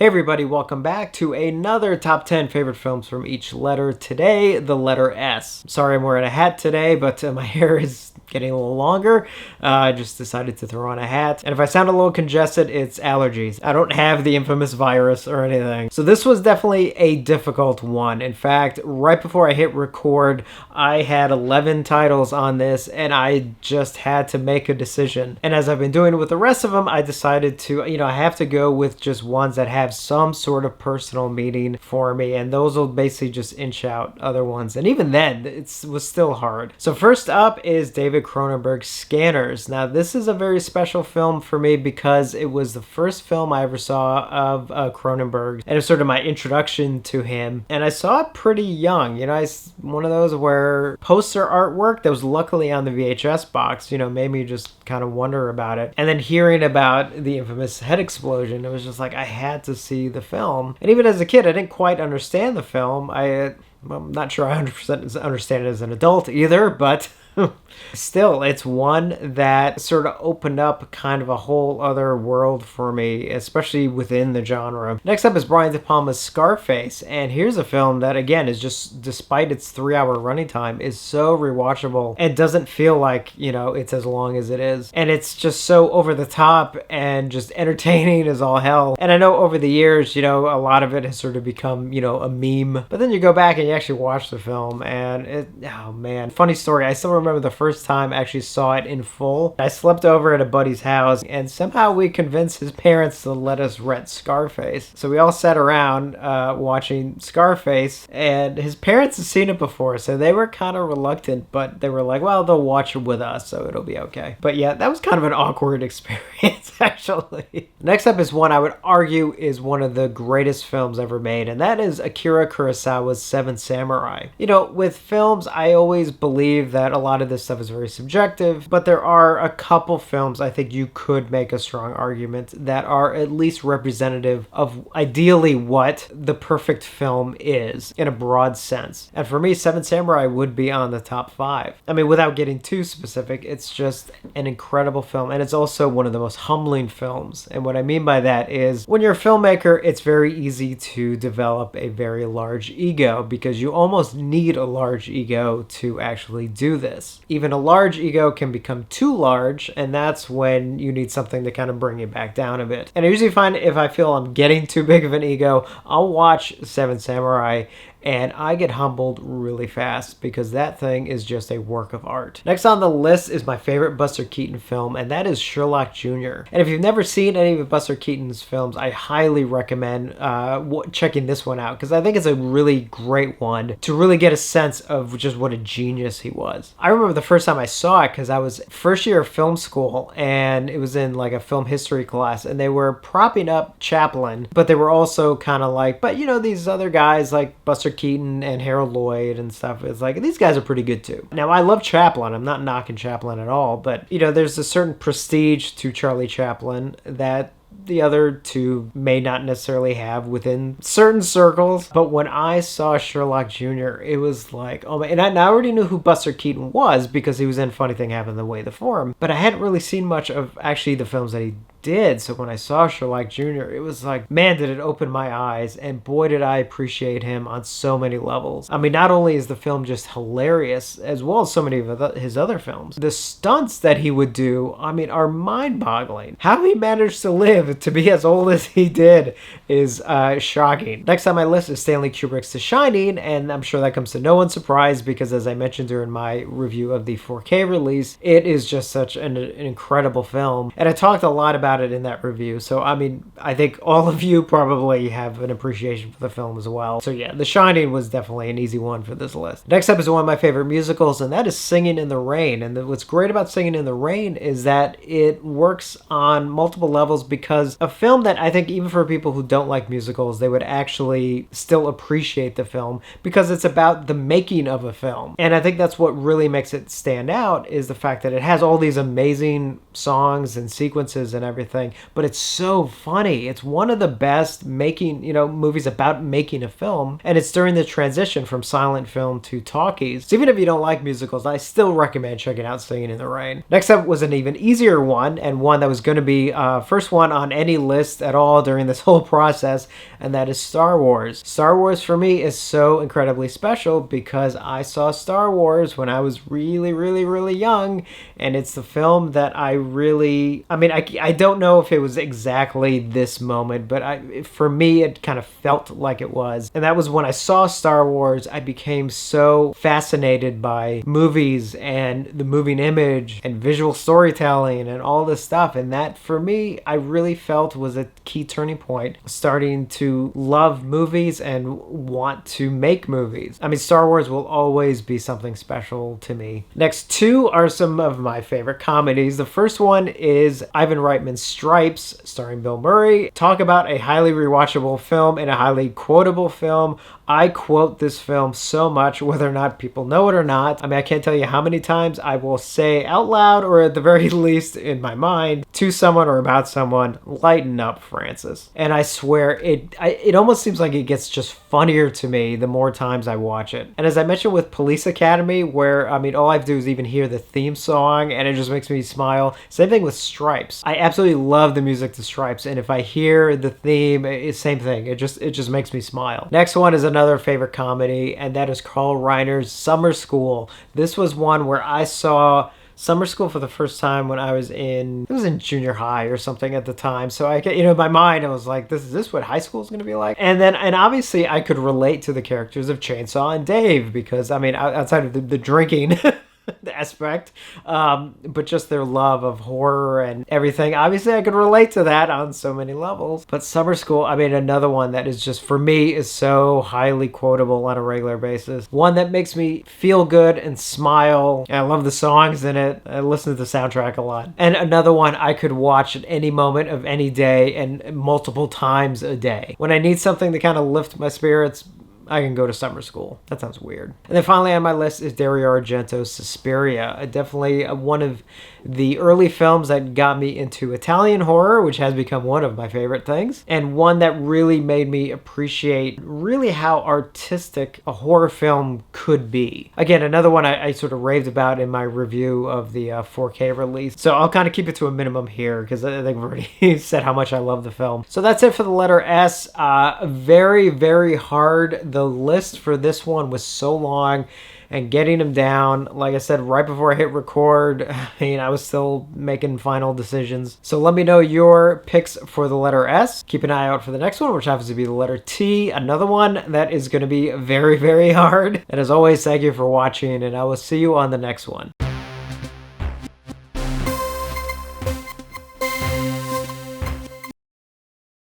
Hey everybody, welcome back to another top 10 favorite films from each letter. Today, the letter S. Sorry I'm wearing a hat today, but my hair is getting a little longer. I just decided to throw on a hat. And if I sound a little congested, it's allergies. I don't have the infamous virus or anything. So this was definitely a difficult one. In fact, right before I hit record, I had 11 titles on this and I just had to make a decision. And as I've been doing with the rest of them, I decided to, I have to go with just ones that have some sort of personal meaning for me. And those will basically just inch out other ones. And even then, it was still hard. So first up is David Cronenberg's Scanners. Now, this is a very special film for me because it was the first film I ever saw of Cronenberg, and it was sort of my introduction to him. And I saw it pretty young. One of those where poster artwork that was luckily on the VHS box, made me just kind of wonder about it. And then hearing about the infamous head explosion, it was just like I had to see the film. And even as a kid, I didn't quite understand the film. I'm not sure I 100% understand it as an adult either, but still, it's one that sort of opened up kind of a whole other world for me, especially within the genre. Next up is Brian De Palma's Scarface, and here's a film that, again, is just, despite its 3-hour running time, is so rewatchable and doesn't feel like, it's as long as it is. And it's just so over the top and just entertaining as all hell. And I know over the years, a lot of it has sort of become, a meme. But then you go back and you actually watch the film, and oh man. Funny story, I still remember the first time I actually saw it in full. I slept over at a buddy's house and somehow we convinced his parents to let us rent Scarface. So we all sat around watching Scarface, and his parents had seen it before, so they were kind of reluctant, but they were like, well, they'll watch it with us, so it'll be okay. But yeah, that was kind of an awkward experience, actually. Next up is one I would argue is one of the greatest films ever made, and that is Akira Kurosawa's Seven Samurai. With films, I always believe that a lot of this stuff is very subjective, but there are a couple films I think you could make a strong argument that are at least representative of ideally what the perfect film is in a broad sense. And for me, Seven Samurai would be on the top 5. I mean, without getting too specific, it's just an incredible film, and it's also one of the most humbling films. And what I mean by that is when you're a filmmaker, it's very easy to develop a very large ego because you almost need a large ego to actually do this. Even a large ego can become too large, and that's when you need something to kind of bring it back down a bit. And I usually find if I feel I'm getting too big of an ego, I'll watch Seven Samurai and I get humbled really fast because that thing is just a work of art. Next on the list is my favorite Buster Keaton film, and that is Sherlock Jr. And if you've never seen any of Buster Keaton's films, I highly recommend checking this one out because I think it's a really great one to really get a sense of just what a genius he was. I remember the first time I saw it because I was first year of film school and it was in like a film history class, and they were propping up Chaplin, but they were also kind of like, but these other guys like Buster Keaton and Harold Lloyd and stuff, it's like these guys are pretty good too. Now, I love Chaplin. I'm not knocking Chaplin at all, but there's a certain prestige to Charlie Chaplin that the other two may not necessarily have within certain circles. But when I saw Sherlock Jr., it was like, oh my, and I already knew who Buster Keaton was because he was in Funny Thing Happened the Way the Form, but I hadn't really seen much of actually the films that he did. So when I saw Sherlock Jr., it was like, man, did it open my eyes, and boy did I appreciate him on so many levels. I mean, not only is the film just hilarious, as well as so many of his other films, the stunts that he would do, I mean, are mind-boggling. How he managed to live to be as old as he did is shocking. Next on my list is Stanley Kubrick's The Shining, and I'm sure that comes to no one's surprise because, as I mentioned during my review of the 4K release, it is just such an incredible film, and I talked a lot about it in that review. So I mean, I think all of you probably have an appreciation for the film as well. So yeah, The Shining was definitely an easy one for this list. Next up is one of my favorite musicals, and that is Singing in the Rain. And what's great about Singing in the Rain is that it works on multiple levels because a film that I think even for people who don't like musicals, they would actually still appreciate the film because it's about the making of a film. And I think that's what really makes it stand out, is the fact that it has all these amazing songs and sequences and everything everything, but it's so funny. It's one of the best making, movies about making a film, and it's during the transition from silent film to talkies. So even if you don't like musicals, I still recommend checking out Singing in the Rain. Next up was an even easier one, and one that was going to be first one on any list at all during this whole process, and that is Star Wars. Star Wars for me is so incredibly special because I saw Star Wars when I was really, really, really young, and it's the film that I don't know if it was exactly this moment, but for me, it kind of felt like it was. And that was when I saw Star Wars, I became so fascinated by movies and the moving image and visual storytelling and all this stuff. And that, for me, I really felt was a key turning point, starting to love movies and want to make movies. I mean, Star Wars will always be something special to me. Next two are some of my favorite comedies. The first one is Ivan Reitman's Stripes, starring Bill Murray. Talk about a highly rewatchable film and a highly quotable film. I quote this film so much, whether or not people know it or not. I mean, I can't tell you how many times I will say out loud, or at the very least in my mind, to someone or about someone, lighten up, Francis. And I swear, it almost seems like it gets just funnier to me the more times I watch it. And as I mentioned with Police Academy, where, all I have to do is even hear the theme song, and it just makes me smile. Same thing with Stripes. I absolutely love the music to Stripes, and if I hear the theme, it's same thing. It just makes me smile. Next one is another favorite comedy, and that is Carl Reiner's Summer School. This was one where I saw Summer School for the first time when I was in junior high or something at the time. So in my mind, I was like, is this what high school is going to be like? And obviously I could relate to the characters of Chainsaw and Dave because, outside of the drinking aspect, but just their love of horror and everything. Obviously, I could relate to that on so many levels. But Summer School, another one that is just, for me, is so highly quotable on a regular basis. One that makes me feel good and smile. I love the songs in it. I listen to the soundtrack a lot. And another one I could watch at any moment of any day and multiple times a day. When I need something to kind of lift my spirits, I can go to Summer School. That sounds weird. And then finally on my list is Dario Argento's Suspiria. Definitely one of the early films that got me into Italian horror, which has become one of my favorite things, and one that really made me appreciate really how artistic a horror film could be. Again, another one I sort of raved about in my review of the 4K release. So I'll kind of keep it to a minimum here because I think I've already said how much I love the film. So that's it for the letter S. Very, very hard. The list for this one was so long, and getting them down, like I said, right before I hit record, I was still making final decisions. So let me know your picks for the letter S. Keep an eye out for the next one, which happens to be the letter T. Another one that is going to be very, very hard. And as always, thank you for watching, and I will see you on the next one.